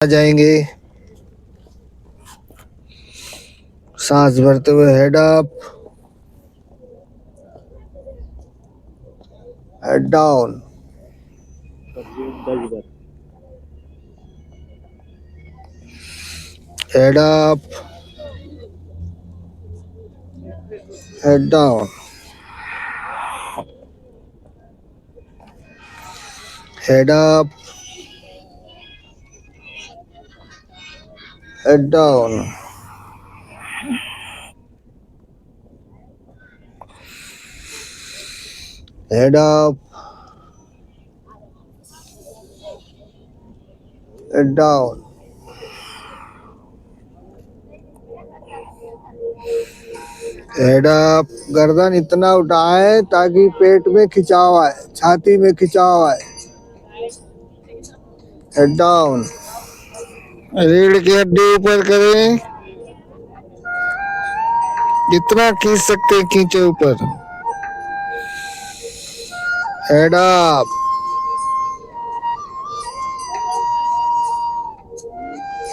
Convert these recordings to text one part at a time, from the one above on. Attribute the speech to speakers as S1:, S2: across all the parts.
S1: आ जाएंगे। सांस भरते हुए head up, head down, head up, head down, head up, head down, head up, head down, head up. गर्दन इतना उठाए ताकि पेट में खिंचाव आए, छाती में खिंचाव आए। हेड डाउन, रीढ़ की हड्डी ऊपर करें, जितना खींच सकते खींचे ऊपर। Head up,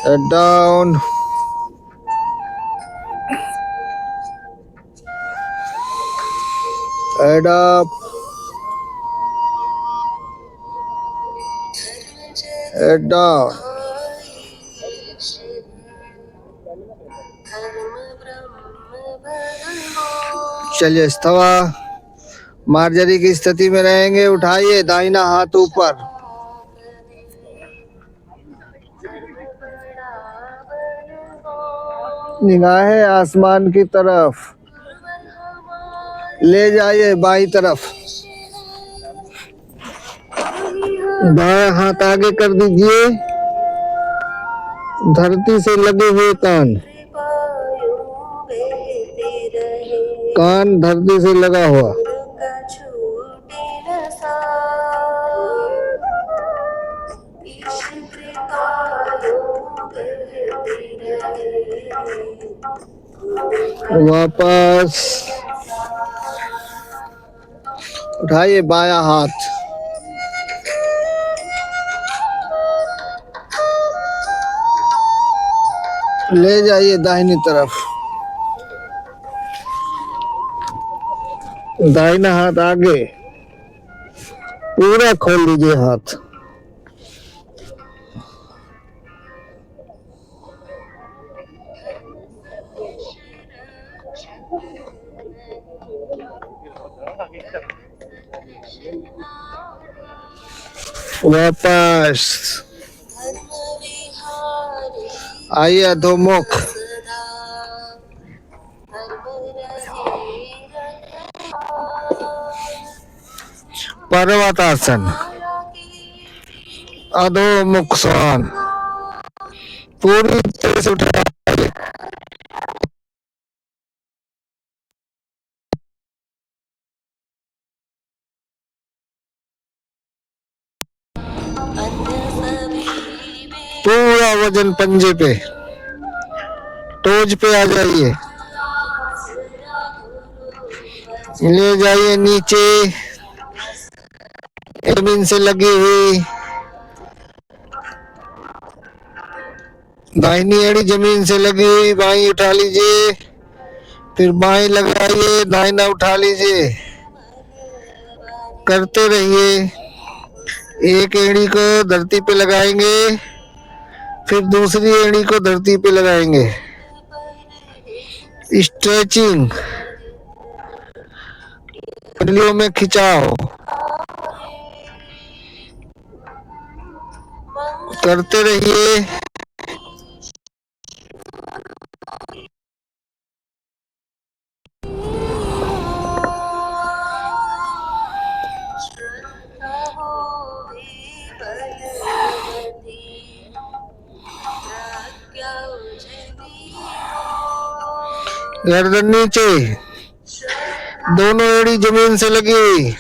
S1: head down, head up, head down. चलिए स्थवा मार्जरी की स्थिति में रहेंगे। उठाइए दाहिना हाथ ऊपर, निगाहें आसमान की तरफ ले जाइए, बाईं तरफ। बायां हाथ आगे कर दीजिए, धरती से लगे हुए कान, कान धरती से लगा हुआ। वापस उठाइए बायां हाथ, ले जाइए दाहिनी तरफ। दाहिना हाथ आगे पूरा खोल लीजिए हाथ। वापस आइए अधोमुख, पर्वतासन, अधोमुख श्वान। पूरी तरह से उठा, पूरा वजन पंजे पे, टोज पे आ जाइए, ले जाइए नीचे, जमीन से लगी हुई दाहिनी एड़ी जमीन से लगी हुई, बाईं उठा लीजिए, फिर बाईं लगाइए, दाहिना उठा लीजिए, करते रहिए। एक एड़ी को धरती पे लगाएंगे, फिर दूसरी एड़ी को धरती पे लगाएंगे। स्ट्रेचिंग, उंगलियों में खिंचाव करते रहिए। गर्दन नीचे, दोनों एड़ी जमीन से लगी हुई,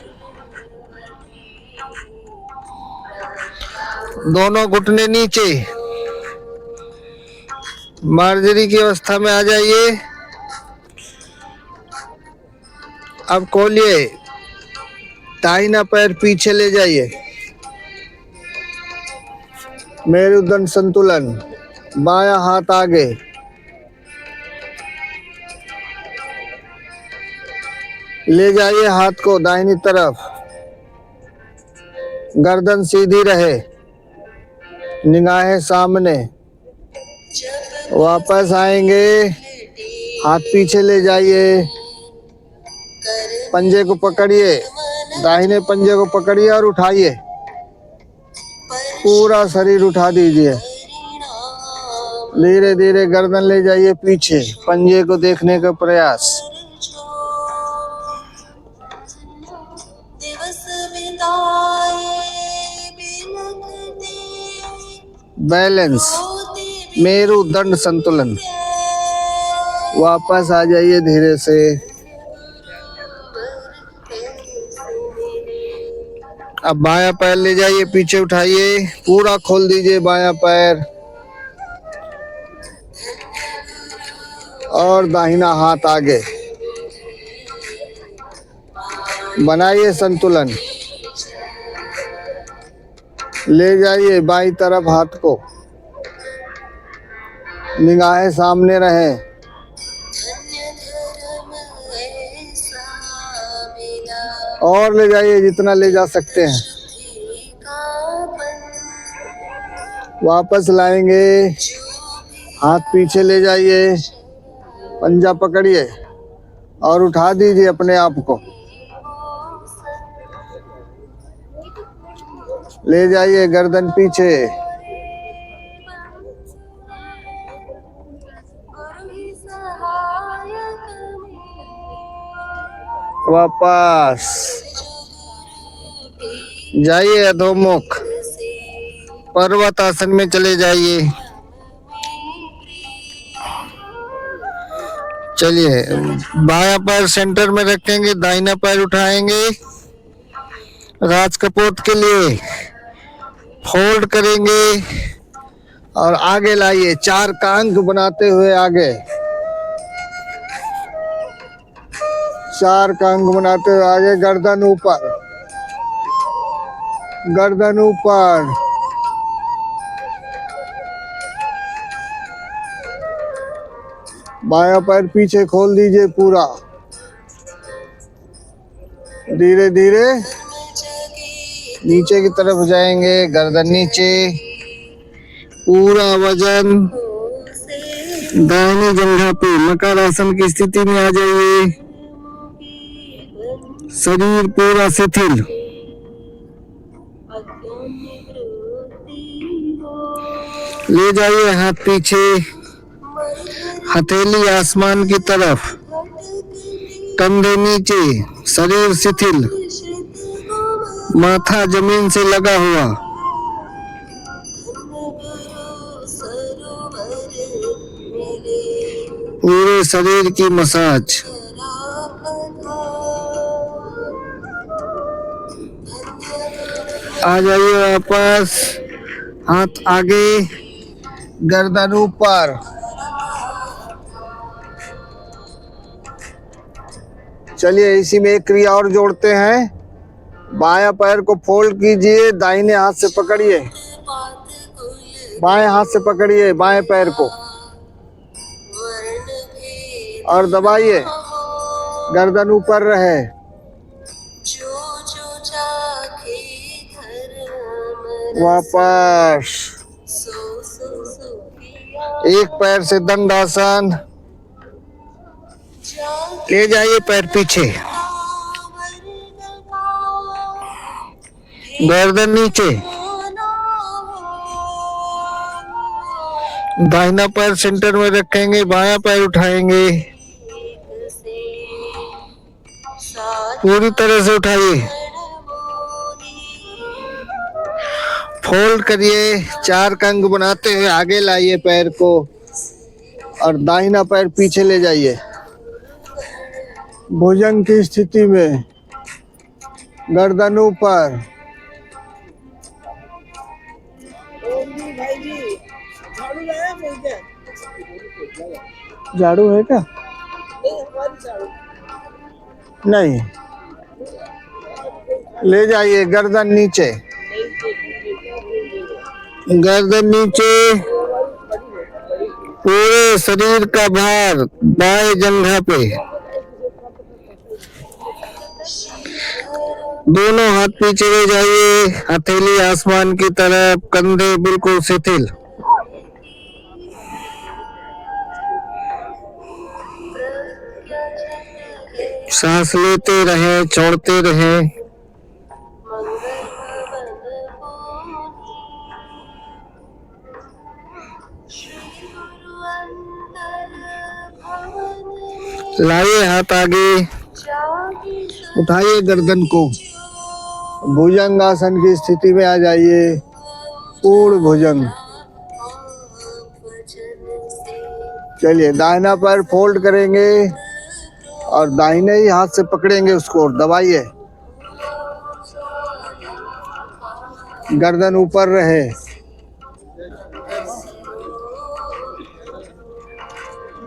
S1: दोनों घुटने नीचे। मार्जरी की अवस्था में आ जाइए। अब खोलिए, दाहिना पैर पीछे ले जाइए, मेरुदंड संतुलन। बायां हाथ आगे, ले जाइए हाथ को दाहिनी तरफ, गर्दन सीधी रहे, निगाहें सामने। वापस आएंगे, हाथ पीछे ले जाइए, पंजे को पकड़िए, दाहिने पंजे को पकड़िए और उठाइए, पूरा शरीर उठा दीजिए। धीरे धीरे गर्दन ले जाइए पीछे, पंजे को देखने का प्रयास। बैलेंस, मेरुदंड संतुलन। वापस आ जाइए धीरे से। अब बायां पैर ले जाइए पीछे, उठाइए, पूरा खोल दीजिए बायां पैर और दाहिना हाथ आगे, बनाइए संतुलन। ले जाइए बाईं तरफ हाथ को, निगाहें सामने रहे। और ले जाइए जितना ले जा सकते हैं। वापस लाएंगे, हाथ पीछे ले जाइए, पंजा पकड़िए और उठा दीजिए अपने आप को। ले जाइए गर्दन पीछे, वापस जाइए अधोमुख, पर्वत आसन में चले जाइए। चलिए, बायां पैर सेंटर में रखेंगे, दाहिना पैर उठाएंगे, राज कपोत के लिए फोल्ड करेंगे और आगे लाइए, 4 का अंक बनाते हुए आगे, 4 का अंक बनाते हुए आगे, गर्दन ऊपर, गर्दन ऊपर। बायां पैर पीछे खोल दीजिए पूरा, धीरे धीरे नीचे की तरफ जाएंगे, गर्दन नीचे, पूरा वजन दाहिनी जंघा पे, मकर आसन की स्थिति में आ जाइए, शरीर पूरा शिथिल। ले जाइए हाथ पीछे, हथेली आसमान की तरफ, कंधे नीचे, शरीर शिथिल, माथा जमीन से लगा हुआ। पूरे शरीर की मसाज। आ जाइए वापस, हाथ आगे, गर्दन ऊपर। चलिए इसी में एक क्रिया और जोड़ते हैं। बायां पैर को फोल्ड कीजिए, दाहिने हाथ से पकड़िए, बाएं हाथ से पकड़िए बाएं पैर को और दबाइए, गर्दन ऊपर रहे। वापस एक पैर से दंडासन, ले जाइए पैर पीछे, गर्दन नीचे, दाहिना पैर सेंटर में रखेंगे, बायां पैर उठाएंगे, पूरी तरह से उठाइए, फोल्ड करिए, 4 का अंक बनाते हुए आगे लाइए पैर को और दाहिना पैर पीछे ले जाइए, भुजंग की स्थिति में, गर्दन ऊपर। झाड़ू है क्या? नहीं। ले जाइए गर्दन नीचे, गर्दन नीचे, पूरे शरीर का भार बाएं जंघा पे, दोनों हाथ पीछे ले जाइए, हथेली आसमान की तरफ, कंधे बिल्कुल शिथिल। सांस लेते रहें, छोड़ते रहें। लाइए हाथ आगे, उठाइए गर्दन को, भुजंग आसन की स्थिति में आ जाइए, पूर्ण भुजंग। चलिए दाहिना पैर फोल्ड करेंगे और दाहिने ही हाथ से पकड़ेंगे उसको और दबाइए, गर्दन ऊपर रहे।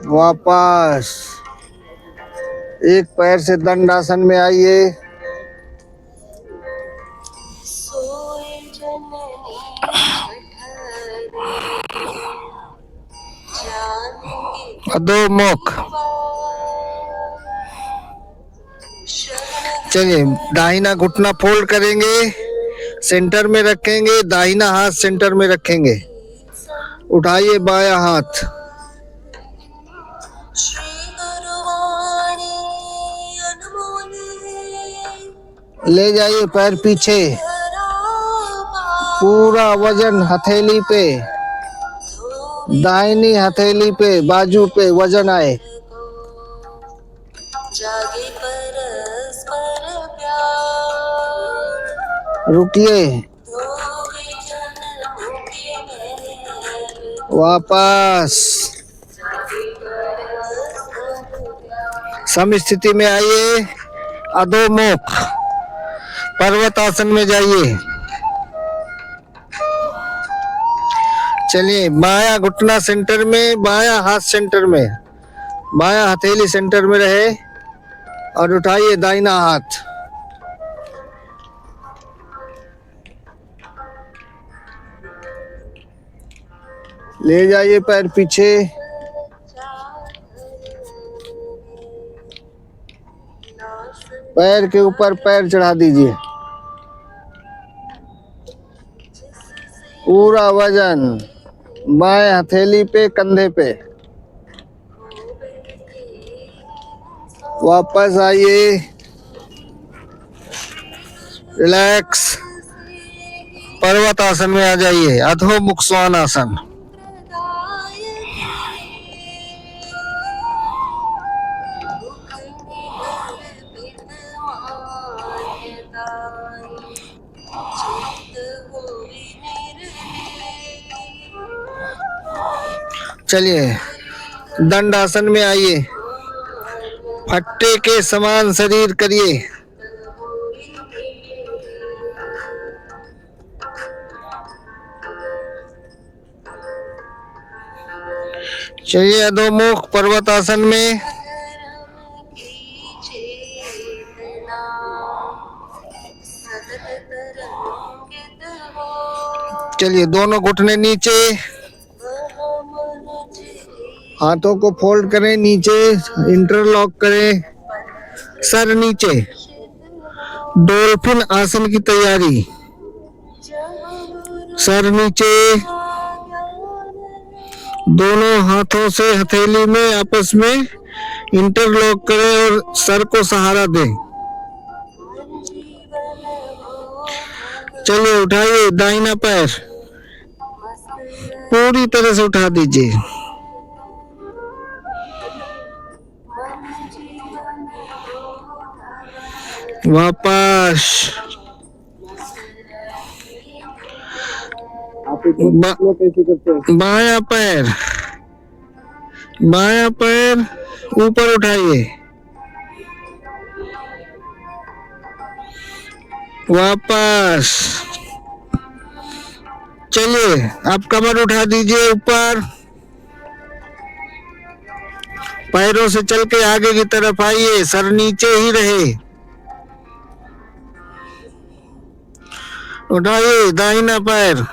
S1: वापस एक पैर से दंडासन में आइए। अधोमुख। चलिए दाहिना घुटना फोल्ड करेंगे, सेंटर में रखेंगे, दाहिना हाथ सेंटर में रखेंगे, उठाइए बायां हाथ, ले जाइए पैर पीछे, पूरा वजन हथेली पे, दाहिनी हथेली पे, बाजू पे वजन आए। रुकिए, वापस सम स्थिति में आइए, अधोमुख पर्वत आसन में जाइए। चलिए बायां घुटना सेंटर में, बायां हाथ सेंटर में, बायां हथेली सेंटर में रहे और उठाइए दाहिना हाथ, ले जाइए पैर पीछे, पैर के ऊपर पैर चढ़ा दीजिए, पूरा वजन बाएं हथेली पे, कंधे पे। वापस आइए, रिलैक्स, पर्वत आसन में आ जाइए, अधोमुख श्वान आसन। चलिए दंड आसन में आइए, फट्टे के समान शरीर करिए, चलिए अधोमुख पर्वत आसन में। चलिए दोनों घुटने नीचे, हाथों को फोल्ड करें, नीचे इंटरलॉक करें, सर नीचे, डॉल्फिन आसन की तैयारी, सर नीचे, दोनों हाथों से हथेली में आपस में इंटरलॉक करें और सर को सहारा दें। चलिए उठाइए दाहिना पैर, पूरी तरह से उठा दीजिए, वापस बायां पैर, बायां पैर ऊपर उठाइए, वापस। चलिए आप कमर उठा दीजिए ऊपर, पैरों से चल के आगे की तरफ आइए, सर नीचे ही रहे, उठाइए दाहिना पैर,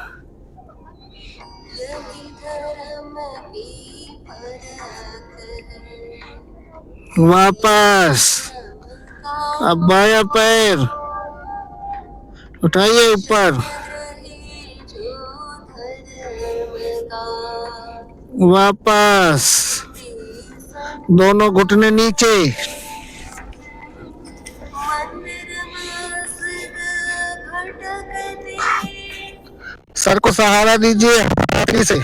S1: वापस। अब बाया पैर उठाइए ऊपर, वापस। दोनों घुटने नीचे, सर को सहारा दीजिए हाथी से,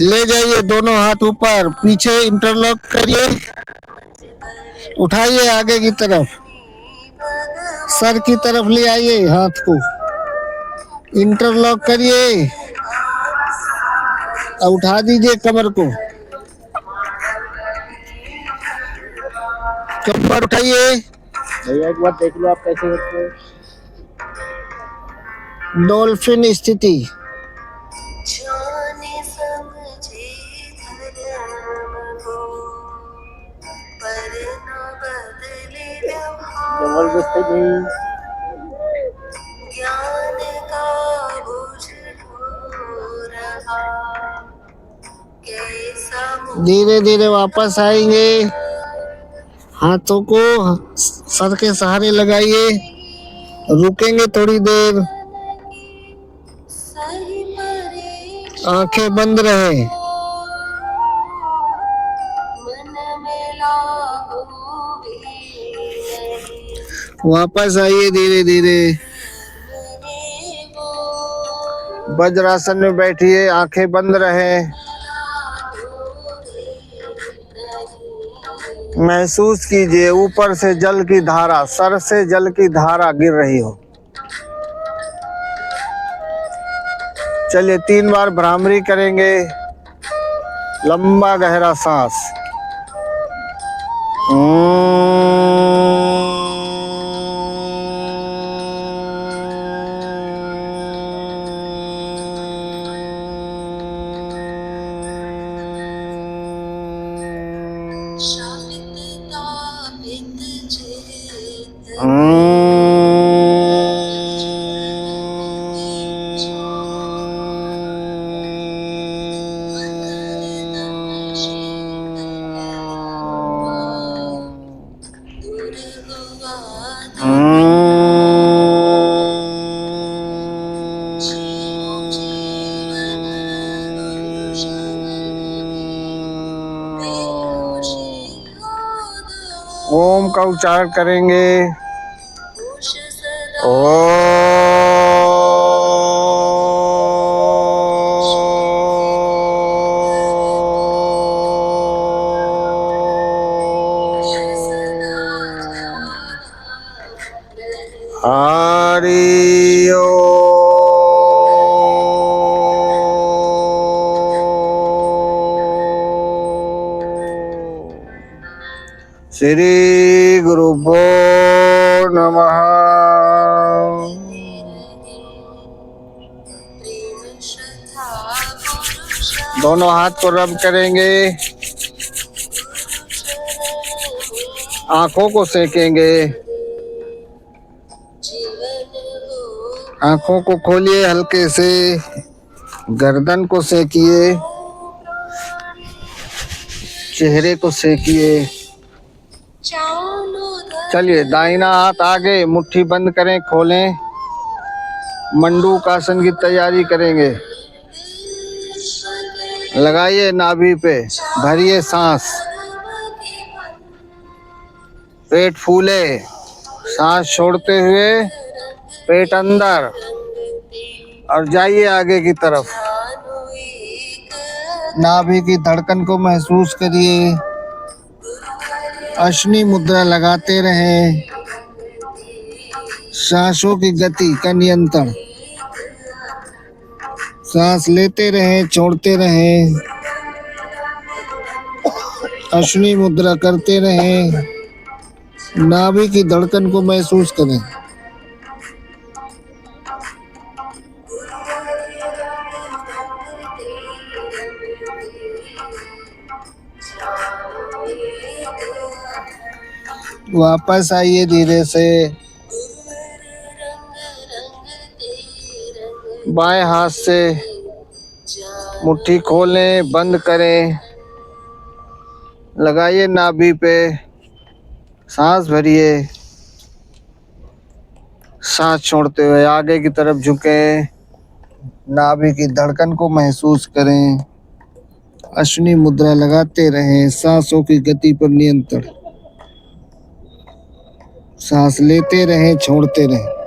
S1: ले जाइए दोनों हाथ ऊपर, पीछे इंटरलॉक करिए, उठाइए आगे की तरफ, सर की तरफ ले आइए, हाथ को इंटरलॉक करिए और उठा दीजिए कमर को, कमर उठाइए।
S2: भैया एक बार देख लो आप कैसे करते हो।
S1: डॉल्फिन स्थिति।
S2: जबरदस्ती नहीं।
S1: धीरे धीरे वापस आएंगे, हाथों को सर के सहारे लगाइए, रुकेंगे थोड़ी देर, आंखें बंद रहे, वापस आइए धीरे धीरे, वज्रासन में बैठिए, आंखें बंद रहे, महसूस कीजिए ऊपर से जल की धारा, सर से जल की धारा गिर रही हो। चलिए 3 बार भ्रामरी करेंगे, लंबा गहरा सांस। ओम का उच्चारण करेंगे। हरि ओम। श्री गुरुभ्यो नमः। दोनों हाथ को रब करेंगे, आंखों को सेकेंगे, आंखों को खोलिए हल्के से, गर्दन को सेकिए, चेहरे को सेकिए। चलिए दाहिना हाथ आगे, मुट्ठी बंद करें, खोलें, मंडूकासन की तैयारी करेंगे। लगाइए नाभि पे, भरिए सांस, पेट फूले, सांस छोड़ते हुए पेट अंदर, और जाइए आगे की तरफ। नाभि की धड़कन को महसूस करिए, अश्नि मुद्रा लगाते रहें, सांसों की गति का नियंत्रण, सांस लेते रहें, छोड़ते रहें, अश्नि मुद्रा करते रहें, नाभि की धड़कन को महसूस करें। वापस आइए धीरे से, बाएं हाथ से मुट्ठी खोलें, बंद करें, लगाइए नाभि पे, सांस भरिए, सांस छोड़ते हुए आगे की तरफ झुकें, नाभि की धड़कन को महसूस करें, अश्विनी मुद्रा लगाते रहें, सांसों की गति पर नियंत्रण, सांस लेते रहें, छोड़ते रहें।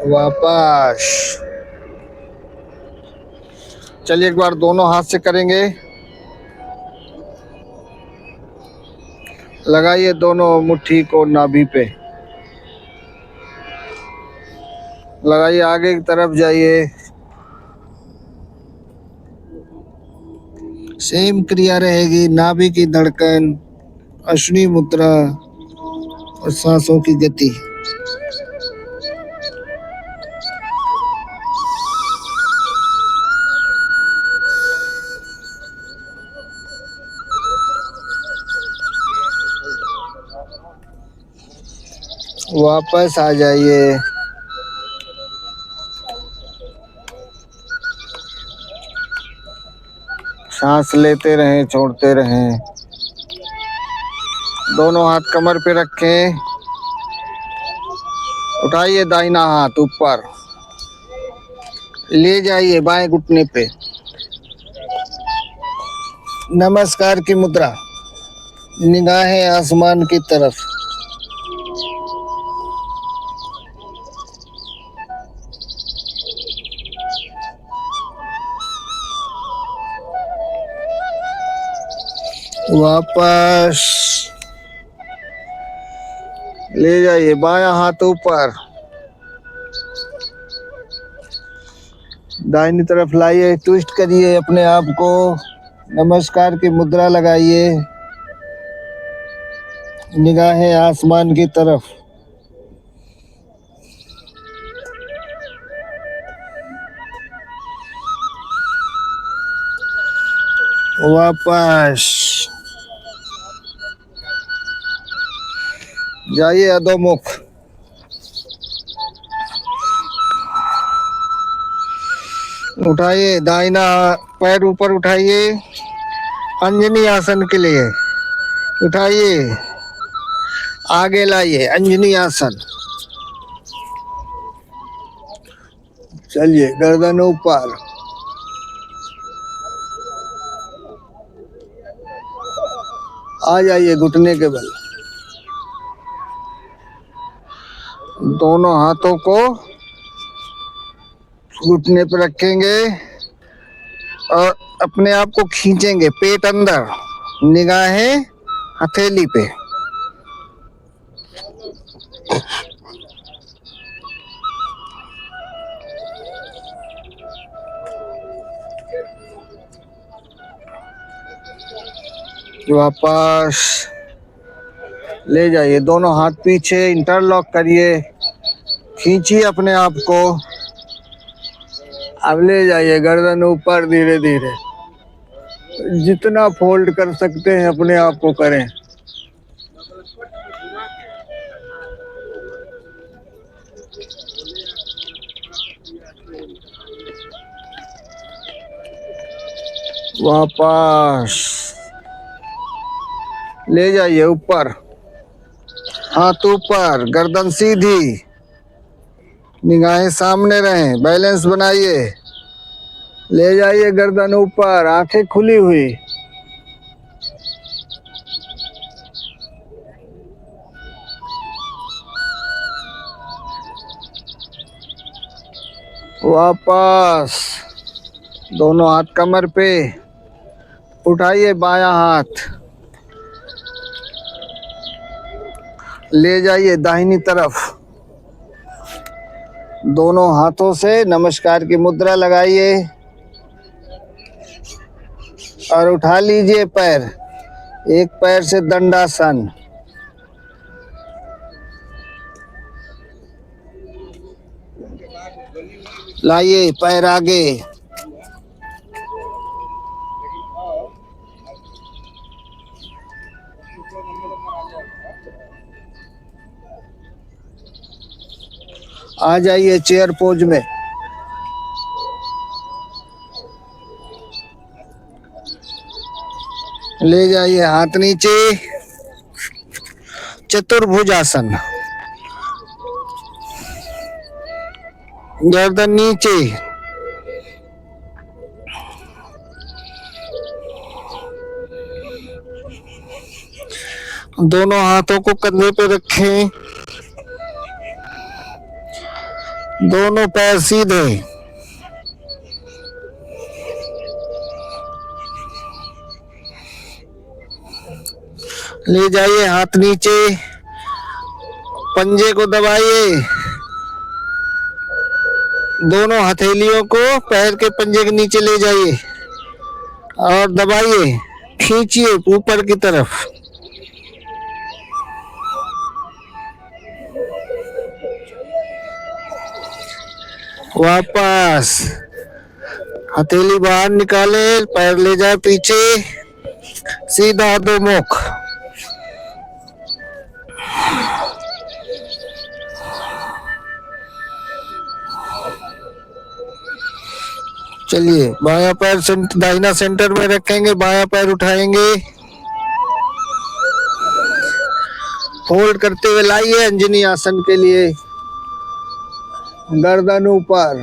S1: वापस चलिए, एक बार दोनों हाथ से करेंगे। लगाइए दोनों मुट्ठी को नाभि पे, लगाइए, आगे की तरफ जाइए। सेम क्रिया रहेगी, नाभि की धड़कन, अश्विनी मुद्रा और सांसों की गति। वापस आ जाइए। सांस लेते रहें, छोड़ते रहें। दोनों हाथ कमर पे रखें, उठाइए दाहिना हाथ ऊपर, ले जाइए बाएं घुटने पे, नमस्कार की मुद्रा, निगाहें आसमान की तरफ। वापस ले जाइए, बायां हाथ ऊपर, दाहिनी तरफ लाइए, ट्विस्ट करिए अपने आप को, नमस्कार की मुद्रा लगाइए, निगाहें आसमान की तरफ। वापस जाइए अधोमुख, उठाइए दाहिना पैर ऊपर उठाइए, अंजनी आसन के लिए उठाइए, आगे लाइए, अंजनी आसन। चलिए, गर्दन ऊपर, आ जाइए घुटने के बल, दोनों हाथों को घुटने पर रखेंगे और अपने आप को खींचेंगे, पेट अंदर, निगाहें हथेली पे। वापस ले जाइए, दोनों हाथ पीछे इंटरलॉक करिए, खींचिए अपने आप को, अब ले जाइए गर्दन ऊपर, धीरे धीरे, जितना फोल्ड कर सकते हैं अपने आप को करें। वापस ले जाइए ऊपर, हाथ ऊपर, गर्दन सीधी, निगाहें सामने रहें, बैलेंस बनाइए, ले जाइए गर्दन ऊपर, आंखें खुली हुई। वापस दोनों हाथ कमर पे, उठाइए बायां हाथ, ले जाइए दाहिनी तरफ, दोनों हाथों से नमस्कार की मुद्रा लगाइए और उठा लीजिए पैर, एक पैर से दंडासन। लाइए पैर आगे, आ जाइए चेयर पोज में। ले जाइए हाथ नीचे, चतुर्भुज आसन। गर्दन नीचे, दोनों हाथों को कंधे पे रखें, दोनों पैर सीधे। ले जाइए हाथ नीचे, पंजे को दबाइए, दोनों हथेलियों को पैर के पंजे के नीचे ले जाइए और दबाइए, खींचिए ऊपर की तरफ। वापस हथेली बाहर निकाले, पैर ले जाए पीछे, सीधा दो मुख। चलिए बायां पैर दाहिना सेंटर में रखेंगे, बायां पैर उठाएंगे, फोल्ड करते हुए लाइए अंजनी आसन के लिए। गर्दन ऊपर,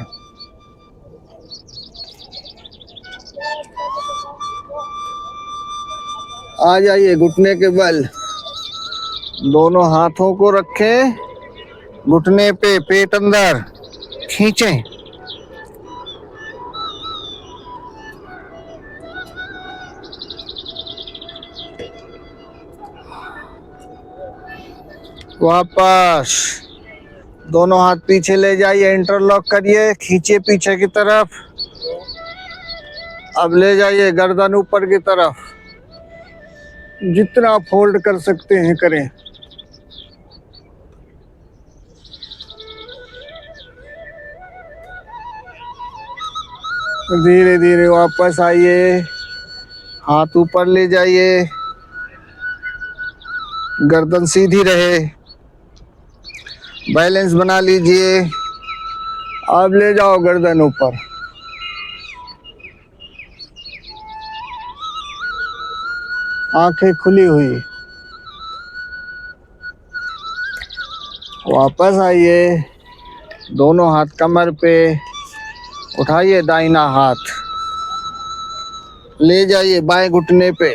S1: आ जाइए घुटने के बल, दोनों हाथों को रखें घुटने पे, पेट अंदर खींचें। वापस दोनों हाथ पीछे ले जाइए, इंटरलॉक करिए, खींचिए पीछे की तरफ। अब ले जाइए गर्दन ऊपर की तरफ, जितना फोल्ड कर सकते हैं करें। धीरे धीरे वापस आइए, हाथ ऊपर ले जाइए, गर्दन सीधी रहे, बैलेंस बना लीजिए। अब ले जाओ गर्दन ऊपर, आंखें खुली हुई। वापस आइए, दोनों हाथ कमर पे, उठाइए दाहिना हाथ, ले जाइए बाएं घुटने पे,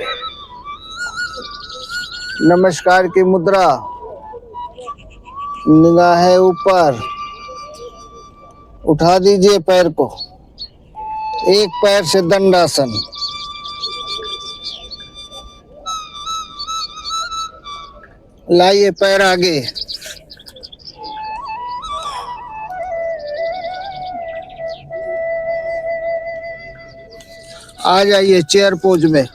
S1: नमस्कार की मुद्रा, निगाहें ऊपर, उठा दीजिए पैर को, एक पैर से दंडासन। लाइए पैर आगे, आ जाइए चेयर पोज में।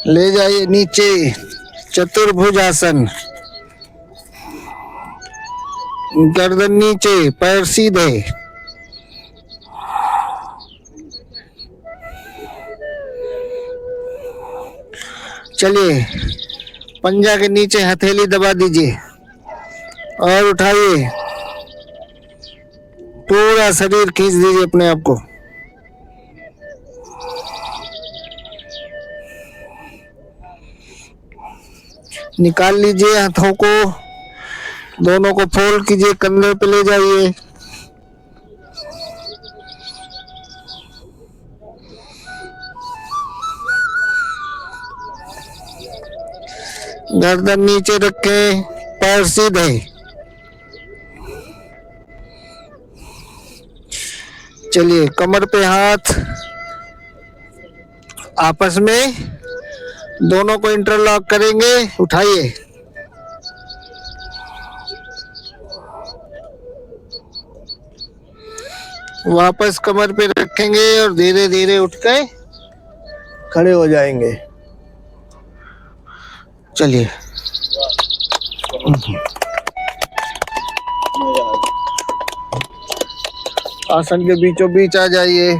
S1: ले जाइए नीचे चतुर्भुज आसन, गर्दन नीचे, पैर सीधे। चलिए पंजा के नीचे हथेली दबा दीजिए और उठाइए, पूरा शरीर खींच दीजिए अपने आप को। निकाल लीजिए हाथों को, दोनों को फोल्ड कीजिए, कंधे पे ले जाइए। गर्दन नीचे रखें, पैर सीधे। चलिए कमर पे हाथ, आपस में दोनों को इंटरलॉक करेंगे, उठाइए। वापस कमर पे रखेंगे और धीरे धीरे उठ के खड़े हो जाएंगे। चलिए आसन के बीचों बीच आ जाइए।